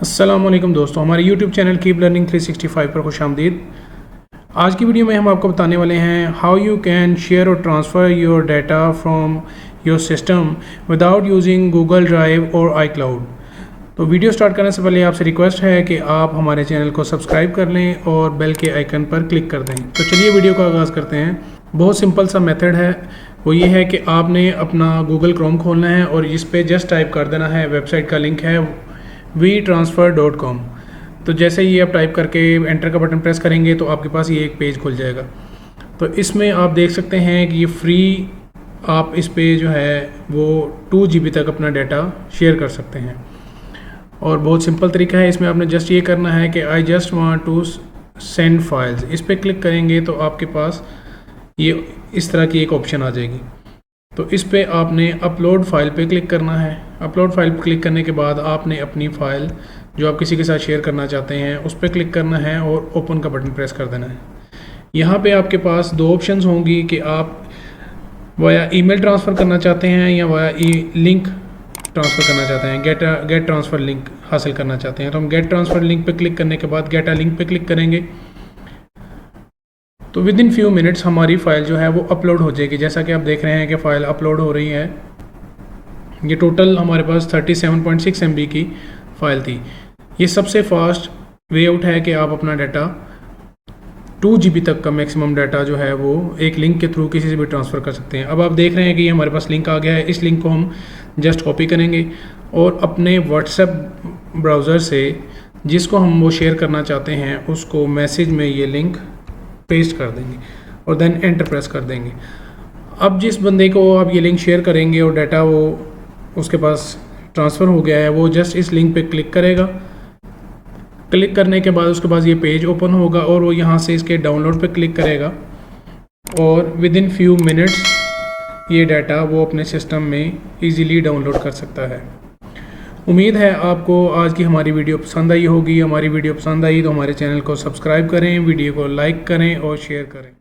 अस्सलामुअलैकुम दोस्तों, हमारे YouTube चैनल कीप लर्निंग 365 पर खुशामदीद। आज की वीडियो में हम आपको बताने वाले हैं हाउ यू कैन शेयर और transfer your data from your system without using Google drive और आई क्लाउड। तो वीडियो स्टार्ट करने से पहले आपसे रिक्वेस्ट है कि आप हमारे चैनल को सब्सक्राइब कर लें और बेल के आइकन पर क्लिक कर दें। तो चलिए वीडियो का आगाज़ करते हैं। बहुत सिंपल सा मेथड है, वो ये है कि आपने अपना गूगल क्रोम खोलना है और इस पर जस्ट टाइप कर देना है, वेबसाइट का लिंक है WeTransfer.com। तो जैसे ही आप टाइप करके एंटर का बटन प्रेस करेंगे तो आपके पास ये एक पेज खुल जाएगा। तो इसमें आप देख सकते हैं कि ये फ्री, आप इस पे जो है वो 2 GB तक अपना डाटा शेयर कर सकते हैं। और बहुत सिंपल तरीका है, इसमें आपने जस्ट ये करना है कि I just want to send files, इस पर क्लिक करेंगे तो आपके पास ये इस तरह की एक ऑप्शन आ जाएगी। तो इस पे आपने अपलोड फाइल पे क्लिक करना है। अपलोड फाइल पे क्लिक करने के बाद आपने अपनी फ़ाइल जो आप किसी के साथ शेयर करना चाहते हैं उस पर क्लिक करना है और ओपन का बटन प्रेस कर देना है। यहाँ पे आपके पास 2 ऑप्शंस होंगी कि आप वाया ईमेल ट्रांसफ़र करना चाहते हैं या वाया लिंक ट्रांसफ़र करना चाहते हैं, गेट ट्रांसफ़र लिंक हासिल करना चाहते हैं। तो हम गेट ट्रांसफ़र लिंक पे क्लिक करने के बाद गेट अ लिंक पे क्लिक करेंगे तो विद इन फ्यू मिनट्स हमारी फ़ाइल जो है वो अपलोड हो जाएगी। जैसा कि आप देख रहे हैं कि फ़ाइल अपलोड हो रही है। ये टोटल हमारे पास 37.6 MB की फ़ाइल थी। ये सबसे फास्ट वे आउट है कि आप अपना डाटा 2 GB तक का मैक्सिमम डाटा जो है वो एक लिंक के थ्रू किसी से भी ट्रांसफ़र कर सकते हैं। अब आप देख रहे हैं कि ये हमारे पास लिंक आ गया है। इस लिंक को हम जस्ट कॉपी करेंगे और अपने व्हाट्सएप ब्राउज़र से जिसको हम वो शेयर करना चाहते हैं उसको मैसेज में ये लिंक पेस्ट कर देंगे और देन एंटर प्रेस कर देंगे। अब जिस बंदे को आप ये लिंक शेयर करेंगे और डाटा वो उसके पास ट्रांसफ़र हो गया है, वो जस्ट इस लिंक पे क्लिक करेगा। क्लिक करने के बाद उसके पास ये पेज ओपन होगा और वो यहाँ से इसके डाउनलोड पे क्लिक करेगा और विद इन फ्यू मिनट्स ये डाटा वो अपने सिस्टम में ईज़िली डाउनलोड कर सकता है। उम्मीद है आपको आज की हमारी वीडियो पसंद आई होगी। हमारी वीडियो पसंद आई तो हमारे चैनल को सब्सक्राइब करें, वीडियो को लाइक करें और शेयर करें।